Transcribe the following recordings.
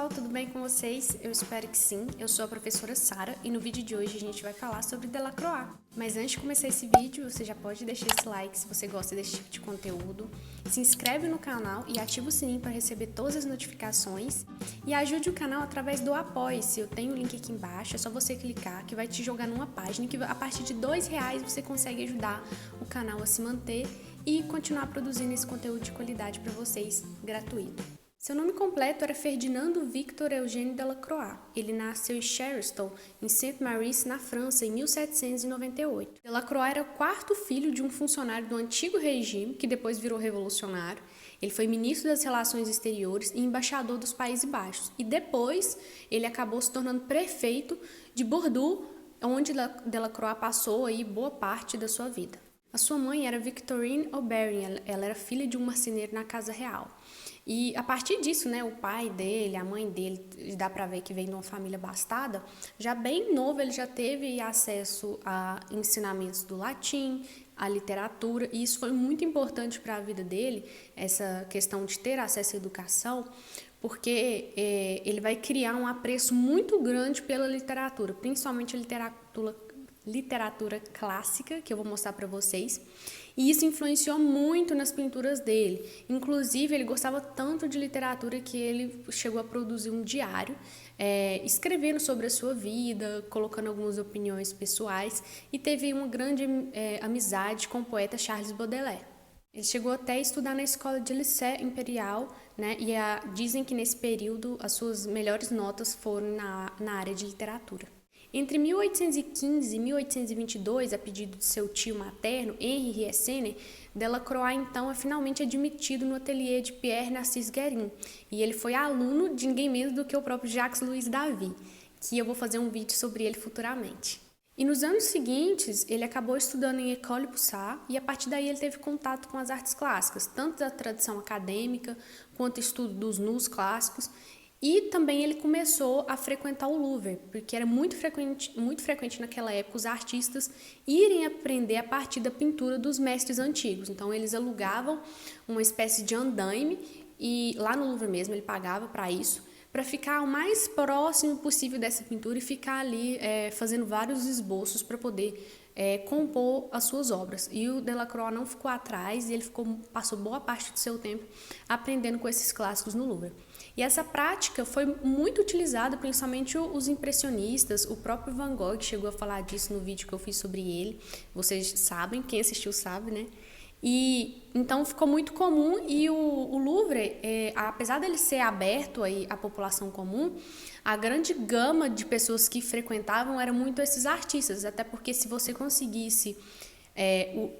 pessoal, tudo bem com vocês? Eu espero que sim. Eu sou a professora Sara e no vídeo de hoje a gente vai falar sobre Delacroix. Mas antes de começar esse vídeo, você já pode deixar esse like se você gosta desse tipo de conteúdo, se inscreve no canal e ativa o sininho para receber todas as notificações e ajude o canal através do Apoie-se. Eu tenho o link aqui embaixo, é só você clicar que vai te jogar numa página que a partir de R$ 2 você consegue ajudar o canal a se manter e continuar produzindo esse conteúdo de qualidade para vocês, gratuito. Seu nome completo era Ferdinando Victor Eugène Delacroix. Ele nasceu em Charreston, em Saint-Maurice, na França, em 1798. Delacroix era o quarto filho de um funcionário do antigo regime, que depois virou revolucionário. Ele foi ministro das Relações Exteriores e embaixador dos Países Baixos. E depois ele acabou se tornando prefeito de Bordeaux, onde Delacroix passou aí boa parte da sua vida. A sua mãe era Victorine Aubert, ela era filha de um marceneiro na Casa Real. E a partir disso, né, o pai dele, a mãe dele, dá para ver que vem de uma família abastada, já bem novo ele já teve acesso a ensinamentos do latim, a literatura, e isso foi muito importante para a vida dele, essa questão de ter acesso à educação, porque ele vai criar um apreço muito grande pela literatura, principalmente a literatura clássica, que eu vou mostrar para vocês, e isso influenciou muito nas pinturas dele. Inclusive, ele gostava tanto de literatura que ele chegou a produzir um diário, escrevendo sobre a sua vida, colocando algumas opiniões pessoais, e teve uma grande amizade com o poeta Charles Baudelaire. Ele chegou até a estudar na escola de Lycée Imperial, né, e dizem que nesse período as suas melhores notas foram na área de literatura. Entre 1815 e 1822, a pedido de seu tio materno, Henri Riessener, Delacroix então é finalmente admitido no ateliê de Pierre Narcisse Guérin, e ele foi aluno de ninguém menos do que o próprio Jacques-Louis David, que eu vou fazer um vídeo sobre ele futuramente. E nos anos seguintes, ele acabou estudando em École Poussin e a partir daí ele teve contato com as artes clássicas, tanto da tradição acadêmica quanto estudo dos nus clássicos. E também ele começou a frequentar o Louvre, porque era muito frequente naquela época os artistas irem aprender a partir da pintura dos mestres antigos. Então eles alugavam uma espécie de andaime e lá no Louvre mesmo ele pagava para isso, para ficar o mais próximo possível dessa pintura e ficar ali fazendo vários esboços para poder compor as suas obras. E o Delacroix não ficou atrás e ele passou boa parte do seu tempo aprendendo com esses clássicos no Louvre. E essa prática foi muito utilizada, principalmente os impressionistas, o próprio Van Gogh chegou a falar disso no vídeo que eu fiz sobre ele, vocês sabem, quem assistiu sabe, né? E então ficou muito comum e o Louvre, apesar dele ser aberto aí à população comum, a grande gama de pessoas que frequentavam era muito esses artistas, até porque se você conseguisse...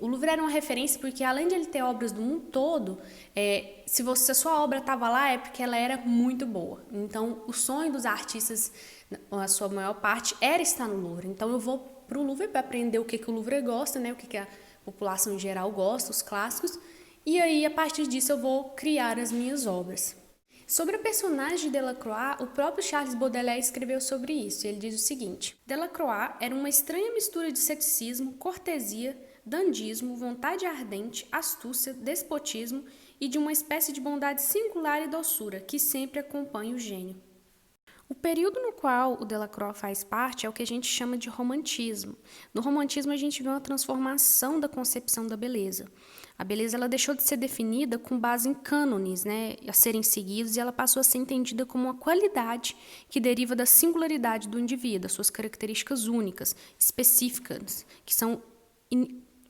o Louvre era uma referência porque além de ele ter obras do mundo todo, se a sua obra estava lá é porque ela era muito boa. Então o sonho dos artistas, a sua maior parte, era estar no Louvre. Então eu vou para o Louvre para aprender o que o Louvre gosta, né, o que a população em geral gosta, os clássicos, e aí a partir disso eu vou criar as minhas obras. Sobre a personagem de Delacroix, o próprio Charles Baudelaire escreveu sobre isso. Ele diz o seguinte: Delacroix era uma estranha mistura de ceticismo, cortesia, dandismo, vontade ardente, astúcia, despotismo e de uma espécie de bondade singular e doçura que sempre acompanha o gênio. O período no qual o Delacroix faz parte é o que a gente chama de romantismo. No romantismo a gente vê uma transformação da concepção da beleza. A beleza ela deixou de ser definida com base em cânones, né, a serem seguidos, e ela passou a ser entendida como uma qualidade que deriva da singularidade do indivíduo, das suas características únicas, específicas, que são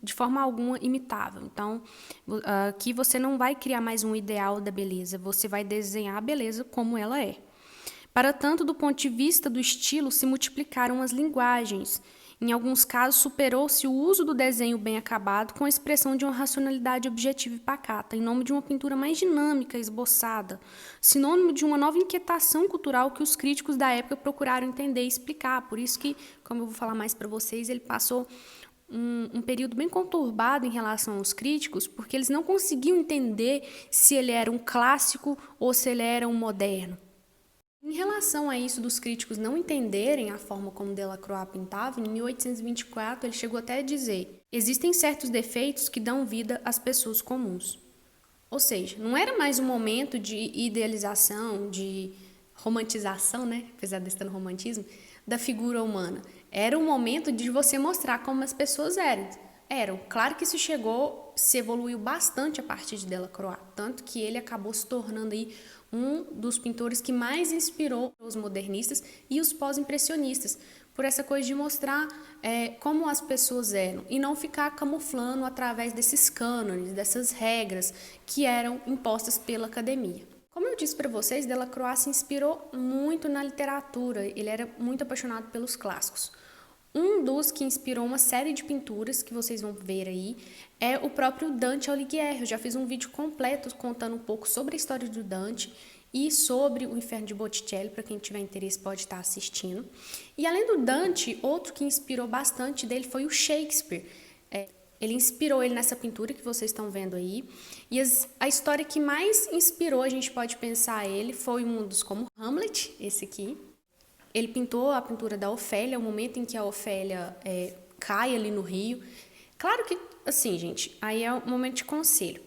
de forma alguma imitável. Então, aqui você não vai criar mais um ideal da beleza, você vai desenhar a beleza como ela é. Para tanto, do ponto de vista do estilo, se multiplicaram as linguagens. Em alguns casos, superou-se o uso do desenho bem acabado com a expressão de uma racionalidade objetiva e pacata, em nome de uma pintura mais dinâmica, esboçada, sinônimo de uma nova inquietação cultural que os críticos da época procuraram entender e explicar. Por isso que, como eu vou falar mais para vocês, ele passou um período bem conturbado em relação aos críticos, porque eles não conseguiam entender se ele era um clássico ou se ele era um moderno. Em relação a isso dos críticos não entenderem a forma como Delacroix pintava, em 1824 ele chegou até a dizer: existem certos defeitos que dão vida às pessoas comuns. Ou seja, não era mais um momento de idealização, de romantização, né, apesar de estar no romantismo, da figura humana. Era um momento de você mostrar como as pessoas eram. Claro que isso se evoluiu bastante a partir de Delacroix, tanto que ele acabou se tornando aí um dos pintores que mais inspirou os modernistas e os pós-impressionistas, por essa coisa de mostrar como as pessoas eram e não ficar camuflando através desses cânones, dessas regras que eram impostas pela academia. Como eu disse para vocês, Delacroix se inspirou muito na literatura, ele era muito apaixonado pelos clássicos. Um dos que inspirou uma série de pinturas que vocês vão ver aí é o próprio Dante Alighieri. Eu já fiz um vídeo completo contando um pouco sobre a história do Dante e sobre o Inferno de Botticelli, para quem tiver interesse pode estar assistindo. E além do Dante, outro que inspirou bastante dele foi o Shakespeare. Ele inspirou ele nessa pintura que vocês estão vendo aí. E a história que mais inspirou, a gente pode pensar ele, foi um dos como Hamlet, esse aqui. Ele pintou a pintura da Ofélia, o momento em que a Ofélia cai ali no rio. Claro que, assim, gente, aí é um momento de conselho.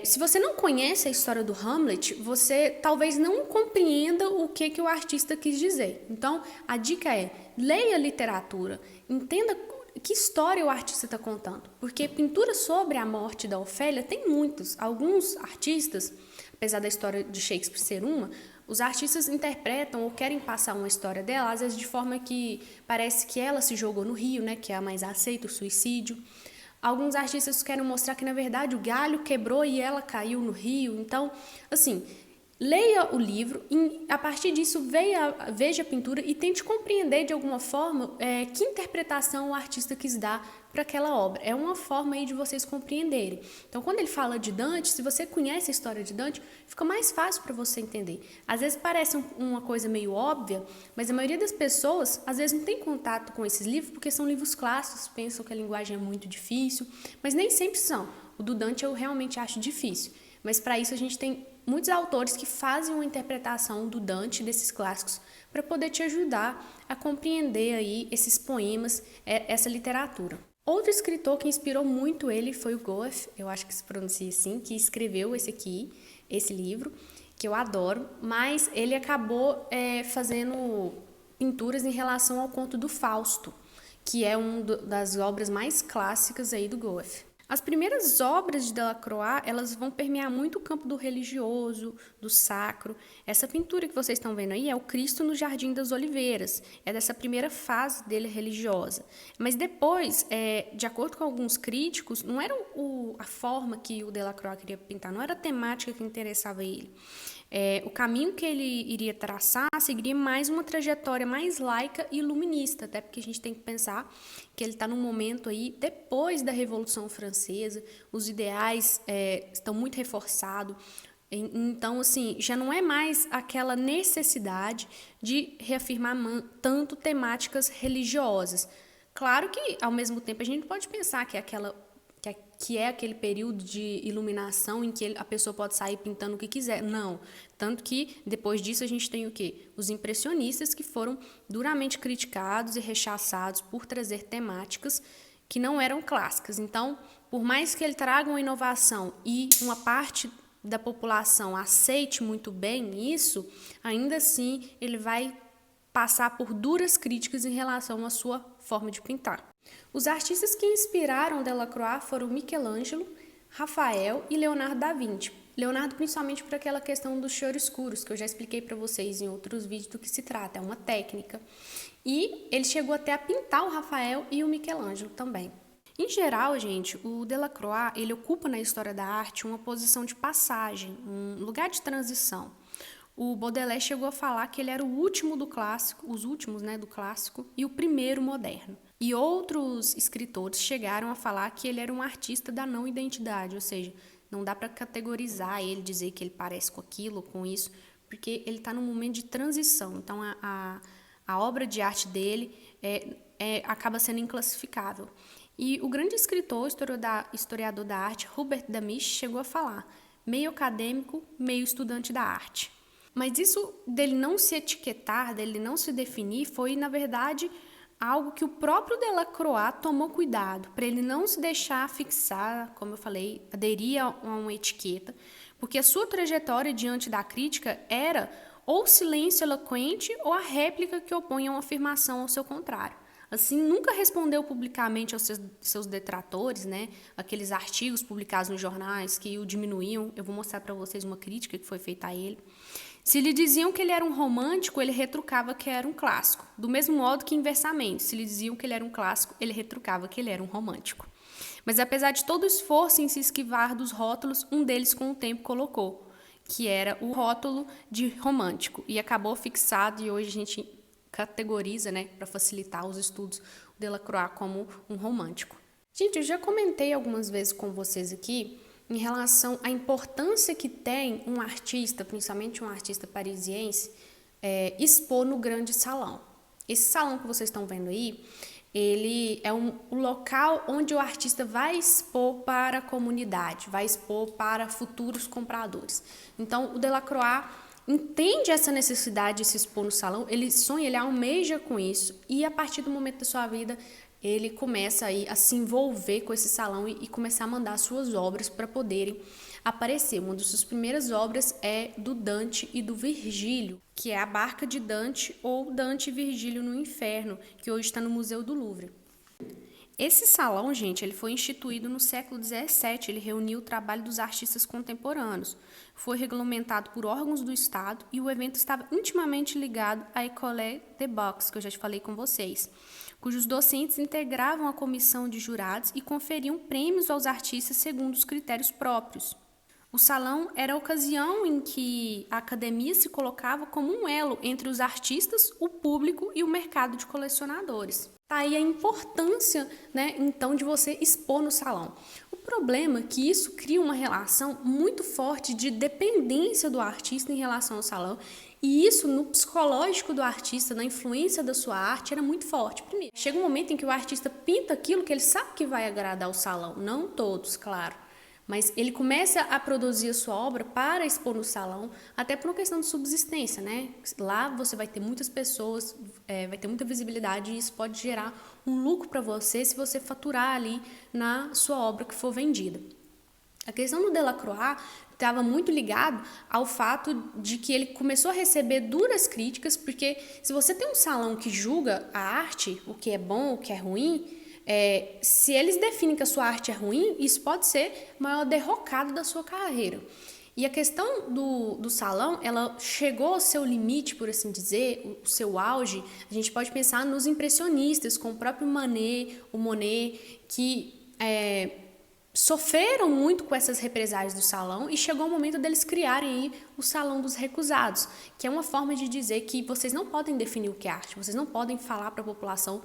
Se você não conhece a história do Hamlet, você talvez não compreenda o que o artista quis dizer. Então, a dica é, leia a literatura, entenda que história o artista está contando. Porque pintura sobre a morte da Ofélia tem muitos. Alguns artistas, apesar da história de Shakespeare ser uma, os artistas interpretam ou querem passar uma história dela, às vezes de forma que parece que ela se jogou no rio, né, que é a mais aceita, o suicídio. Alguns artistas querem mostrar que, na verdade, o galho quebrou e ela caiu no rio. Então, assim, leia o livro e, a partir disso, veja a pintura e tente compreender, de alguma forma, que interpretação o artista quis dar para aquela obra. É uma forma aí de vocês compreenderem. Então, quando ele fala de Dante, se você conhece a história de Dante, fica mais fácil para você entender. Às vezes parece uma coisa meio óbvia, mas a maioria das pessoas, às vezes, não tem contato com esses livros, porque são livros clássicos, pensam que a linguagem é muito difícil, mas nem sempre são. O do Dante eu realmente acho difícil. Mas, para isso, a gente tem muitos autores que fazem uma interpretação do Dante, desses clássicos, para poder te ajudar a compreender aí esses poemas, essa literatura. Outro escritor que inspirou muito ele foi o Goethe, eu acho que se pronuncia assim, que escreveu esse livro, que eu adoro, mas ele acabou fazendo pinturas em relação ao conto do Fausto, que é uma das obras mais clássicas aí do Goethe. As primeiras obras de Delacroix, elas vão permear muito o campo do religioso, do sacro. Essa pintura que vocês estão vendo aí é o Cristo no Jardim das Oliveiras. É dessa primeira fase dele religiosa. Mas depois, de acordo com alguns críticos, não era a forma que o Delacroix queria pintar, não era a temática que interessava ele. O caminho que ele iria traçar seguiria mais uma trajetória mais laica e iluminista, até porque a gente tem que pensar que ele está num momento aí, depois da Revolução Francesa, os ideais estão muito reforçados, então, assim, já não é mais aquela necessidade de reafirmar tanto temáticas religiosas. Claro que, ao mesmo tempo, a gente pode pensar que é aquele período de iluminação em que a pessoa pode sair pintando o que quiser. Não. Tanto que, depois disso, a gente tem o quê? Os impressionistas, que foram duramente criticados e rechaçados por trazer temáticas que não eram clássicas. Então, por mais que ele traga uma inovação e uma parte da população aceite muito bem isso, ainda assim ele vai passar por duras críticas em relação à sua forma de pintar. Os artistas que inspiraram Delacroix foram Michelangelo, Rafael e Leonardo da Vinci. Leonardo principalmente por aquela questão dos chiaroscuros, que eu já expliquei para vocês em outros vídeos do que se trata, é uma técnica. E ele chegou até a pintar o Rafael e o Michelangelo também. Em geral, gente, o Delacroix, ele ocupa na história da arte uma posição de passagem, um lugar de transição. O Baudelaire chegou a falar que ele era o último do clássico, os últimos, né, do clássico, e o primeiro moderno. E outros escritores chegaram a falar que ele era um artista da não identidade, ou seja, não dá para categorizar ele, dizer que ele parece com aquilo, com isso, porque ele está num momento de transição. Então, a obra de arte dele acaba sendo inclassificável. E o grande escritor, historiador da arte, Hubert Damisch, chegou a falar, meio acadêmico, meio estudante da arte. Mas isso dele não se etiquetar, dele não se definir, foi, na verdade, algo que o próprio Delacroix tomou cuidado, para ele não se deixar fixar, como eu falei, aderir a uma etiqueta, porque a sua trajetória diante da crítica era ou silêncio eloquente ou a réplica que opõe a uma afirmação ao seu contrário. Assim, nunca respondeu publicamente aos seus detratores, né? Aqueles artigos publicados nos jornais que o diminuíam. Eu vou mostrar para vocês uma crítica que foi feita a ele. Se lhe diziam que ele era um romântico, ele retrucava que era um clássico. Do mesmo modo que inversamente, se lhe diziam que ele era um clássico, ele retrucava que ele era um romântico. Mas apesar de todo o esforço em se esquivar dos rótulos, um deles com o tempo colocou, que era o rótulo de romântico, e acabou fixado, e hoje a gente categoriza, né, para facilitar os estudos, o Delacroix como um romântico. Gente, eu já comentei algumas vezes com vocês aqui em relação à importância que tem um artista, principalmente um artista parisiense, expor no grande salão. Esse salão que vocês estão vendo aí, ele é o local onde o artista vai expor para a comunidade, vai expor para futuros compradores. Então, o Delacroix entende essa necessidade de se expor no salão, ele sonha, ele almeja com isso, e a partir do momento da sua vida, ele começa aí a se envolver com esse salão e começar a mandar suas obras para poderem aparecer. Uma das suas primeiras obras é do Dante e do Virgílio, que é a Barca de Dante ou Dante e Virgílio no Inferno, que hoje está no Museu do Louvre. Esse salão, gente, ele foi instituído no século XVII, ele reuniu o trabalho dos artistas contemporâneos, foi regulamentado por órgãos do Estado e o evento estava intimamente ligado à École des Beaux, que eu já te falei com vocês, cujos docentes integravam a comissão de jurados e conferiam prêmios aos artistas segundo os critérios próprios. O salão era a ocasião em que a academia se colocava como um elo entre os artistas, o público e o mercado de colecionadores. Tá aí a importância, né, então, de você expor no salão. O problema é que isso cria uma relação muito forte de dependência do artista em relação ao salão, e isso no psicológico do artista, na influência da sua arte, era muito forte. Primeiro, chega um momento em que o artista pinta aquilo que ele sabe que vai agradar o salão, não todos, claro. Mas ele começa a produzir a sua obra para expor no salão, até por uma questão de subsistência, né? Lá você vai ter muitas pessoas, vai ter muita visibilidade e isso pode gerar um lucro para você se você faturar ali na sua obra que for vendida. A questão do Delacroix estava muito ligado ao fato de que ele começou a receber duras críticas, porque se você tem um salão que julga a arte, o que é bom, o que é ruim, se eles definem que a sua arte é ruim, isso pode ser o maior derrocado da sua carreira. E a questão do salão, ela chegou ao seu limite, por assim dizer, o seu auge. A gente pode pensar nos impressionistas, com o próprio o Monet, que sofreram muito com essas represálias do salão e chegou o momento deles criarem aí o Salão dos Recusados, que é uma forma de dizer que vocês não podem definir o que é arte, vocês não podem falar para a população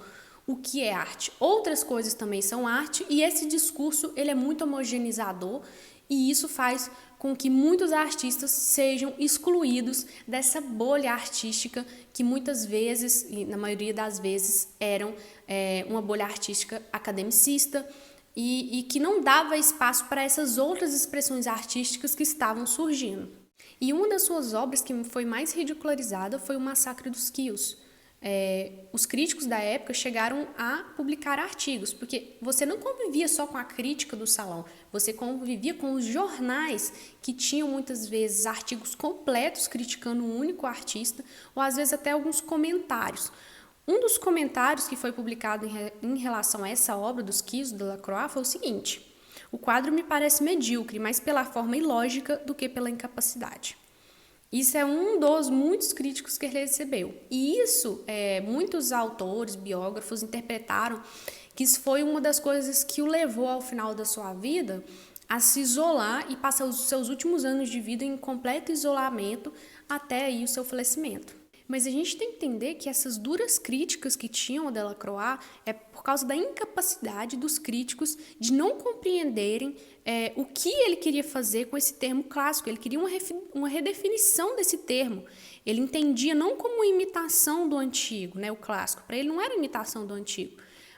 o que é arte. Outras coisas também são arte e esse discurso ele é muito homogeneizador e isso faz com que muitos artistas sejam excluídos dessa bolha artística que muitas vezes, e na maioria das vezes, eram uma bolha artística academicista e que não dava espaço para essas outras expressões artísticas que estavam surgindo. E uma das suas obras que foi mais ridicularizada foi o Massacre dos Quios. Os críticos da época chegaram a publicar artigos, porque você não convivia só com a crítica do salão, você convivia com os jornais que tinham muitas vezes artigos completos criticando um único artista, ou às vezes até alguns comentários. Um dos comentários que foi publicado em relação a essa obra dos Quios do Delacroix foi o seguinte: o quadro me parece medíocre, mais pela forma ilógica do que pela incapacidade. Isso é um dos muitos críticos que ele recebeu. E isso, muitos autores, biógrafos interpretaram que isso foi uma das coisas que o levou ao final da sua vida a se isolar e passar os seus últimos anos de vida em completo isolamento até aí o seu falecimento. Mas a gente tem que entender que essas duras críticas que tinham o Delacroix é por causa da incapacidade dos críticos de não compreenderem o que ele queria fazer com esse termo clássico. Ele queria uma redefinição desse termo. Ele entendia não como imitação do antigo, né, o clássico. Para ele não era imitação do antigo,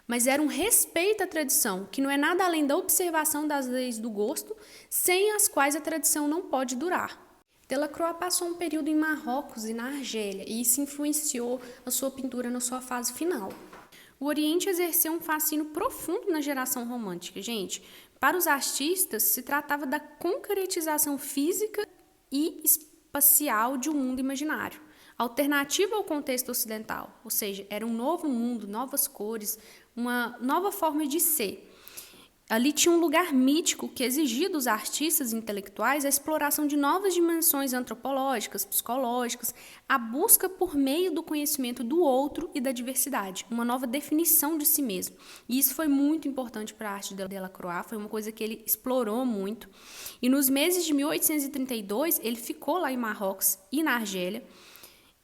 mas era um respeito à tradição, que não é nada além da observação das leis do gosto, sem as quais a tradição não pode durar. Delacroix passou um período em Marrocos e na Argélia, e isso influenciou a sua pintura na sua fase final. O Oriente exerceu um fascínio profundo na geração romântica, gente. Para os artistas, se tratava da concretização física e espacial de um mundo imaginário, alternativa ao contexto ocidental, ou seja, era um novo mundo, novas cores, uma nova forma de ser. Ali tinha um lugar mítico que exigia dos artistas e intelectuais a exploração de novas dimensões antropológicas, psicológicas, a busca por meio do conhecimento do outro e da diversidade, uma nova definição de si mesmo. E isso foi muito importante para a arte de Delacroix, foi uma coisa que ele explorou muito. E nos meses de 1832, ele ficou lá em Marrocos e na Argélia,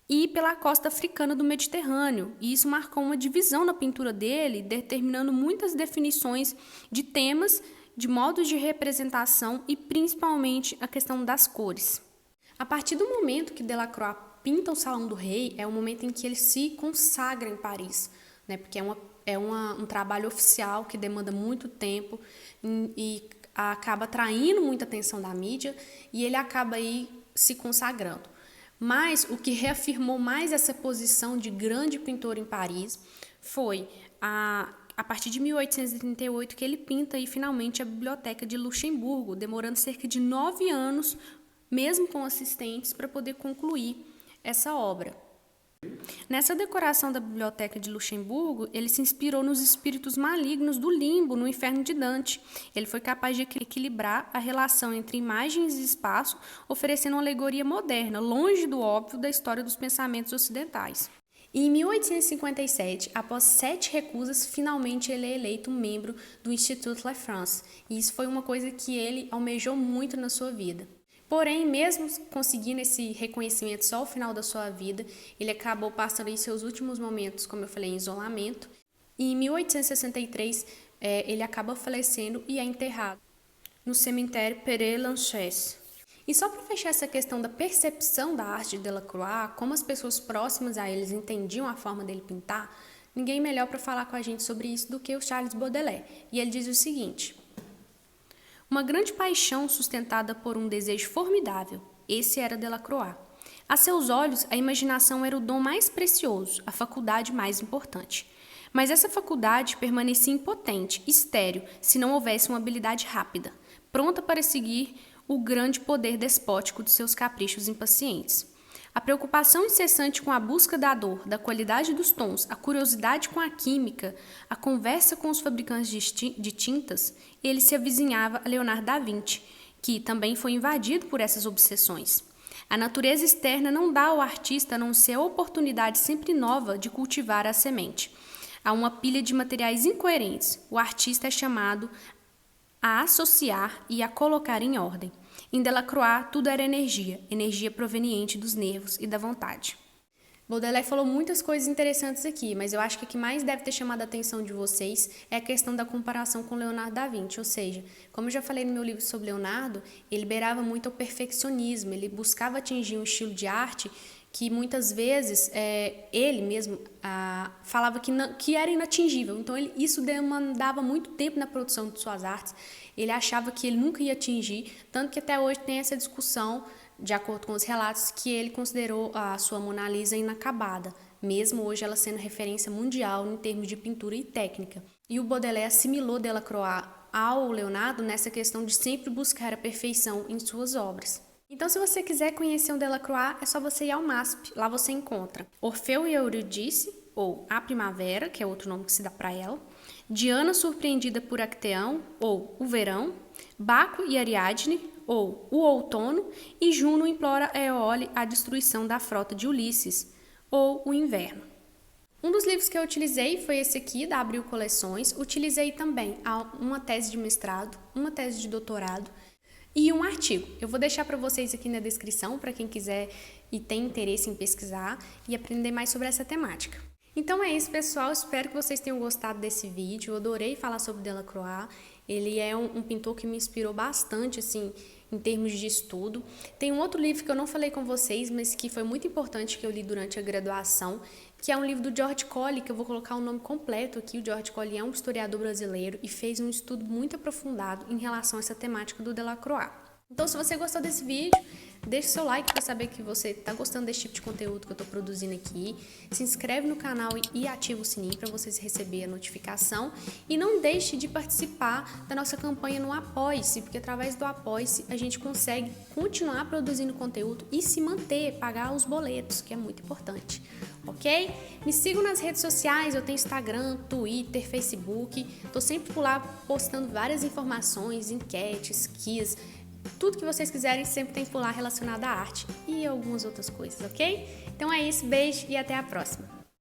e pela costa africana do Mediterrâneo. E isso marcou uma divisão na pintura dele, determinando muitas definições de temas, de modos de representação e principalmente a questão das cores. A partir do momento que Delacroix pinta o Salão do Rei, é o momento em que ele se consagra em Paris, né? Porque é um trabalho oficial que demanda muito tempo e acaba atraindo muita atenção da mídia, e ele acaba aí se consagrando. Mas o que reafirmou mais essa posição de grande pintor em Paris foi a partir de 1838 que ele pinta aí, finalmente a Biblioteca de Luxemburgo, demorando cerca de 9 anos, mesmo com assistentes, para poder concluir essa obra. Nessa decoração da Biblioteca de Luxemburgo, ele se inspirou nos espíritos malignos do limbo, no inferno de Dante. Ele foi capaz de equilibrar a relação entre imagens e espaço, oferecendo uma alegoria moderna, longe do óbvio da história dos pensamentos ocidentais. E em 1857, após 7 recusas, finalmente ele é eleito membro do Institut La France. E isso foi uma coisa que ele almejou muito na sua vida. Porém, mesmo conseguindo esse reconhecimento só ao final da sua vida, ele acabou passando aí seus últimos momentos, como eu falei, em isolamento. E em 1863, ele acaba falecendo e é enterrado no cemitério Père-Lachaise. E só para fechar essa questão da percepção da arte de Delacroix, como as pessoas próximas a eles entendiam a forma dele pintar, ninguém melhor para falar com a gente sobre isso do que o Charles Baudelaire. E ele diz o seguinte: uma grande paixão sustentada por um desejo formidável, esse era Delacroix. A seus olhos, a imaginação era o dom mais precioso, a faculdade mais importante. Mas essa faculdade permanecia impotente, estéril, se não houvesse uma habilidade rápida, pronta para seguir o grande poder despótico de seus caprichos impacientes. A preocupação incessante com a busca da dor, da qualidade dos tons, a curiosidade com a química, a conversa com os fabricantes de tintas, ele se avizinhava a Leonardo da Vinci, que também foi invadido por essas obsessões. A natureza externa não dá ao artista a não ser a oportunidade sempre nova de cultivar a semente. Há uma pilha de materiais incoerentes. O artista é chamado a associar e a colocar em ordem. Em Delacroix, tudo era energia, energia proveniente dos nervos e da vontade. Baudelaire falou muitas coisas interessantes aqui, mas eu acho que o que mais deve ter chamado a atenção de vocês é a questão da comparação com Leonardo da Vinci, ou seja, como eu já falei no meu livro sobre Leonardo, ele beirava muito ao perfeccionismo, ele buscava atingir um estilo de arte que muitas vezes ele mesmo falava que era inatingível. Então isso demandava muito tempo na produção de suas artes. Ele achava que ele nunca ia atingir, tanto que até hoje tem essa discussão, de acordo com os relatos, que ele considerou a sua Mona Lisa inacabada, mesmo hoje ela sendo referência mundial em termos de pintura e técnica. E o Baudelaire assimilou Delacroix ao Leonardo nessa questão de sempre buscar a perfeição em suas obras. Então, se você quiser conhecer o Delacroix, é só você ir ao MASP. Lá você encontra Orfeu e Eurídice, ou A Primavera, que é outro nome que se dá para ela, Diana surpreendida por Acteão, ou O Verão, Baco e Ariadne, ou O Outono, e Juno implora a Eole a destruição da frota de Ulisses, ou O Inverno. Um dos livros que eu utilizei foi esse aqui, da Abril Coleções. Utilizei também uma tese de mestrado, uma tese de doutorado, e um artigo. Eu vou deixar para vocês aqui na descrição, para quem quiser e tem interesse em pesquisar e aprender mais sobre essa temática. Então é isso, pessoal. Espero que vocês tenham gostado desse vídeo. Eu adorei falar sobre Delacroix. Ele é um pintor que me inspirou bastante, assim, em termos de estudo. Tem um outro livro que eu não falei com vocês, mas que foi muito importante, que eu li durante a graduação, que é um livro do George Colley, que eu vou colocar o nome completo aqui. O George Colley é um historiador brasileiro e fez um estudo muito aprofundado em relação a essa temática do Delacroix. Então, se você gostou desse vídeo, deixe seu like para saber que você está gostando desse tipo de conteúdo que eu estou produzindo aqui. Se inscreve no canal e ativa o sininho para vocês receberem a notificação. E não deixe de participar da nossa campanha no Apoie-se, porque através do Apoie-se a gente consegue continuar produzindo conteúdo e se manter, pagar os boletos, que é muito importante. Ok? Me sigam nas redes sociais, eu tenho Instagram, Twitter, Facebook. Estou sempre por lá postando várias informações, enquetes, quiz. Tudo que vocês quiserem sempre tem por lá relacionado à arte e algumas outras coisas, ok? Então é isso, beijo e até a próxima!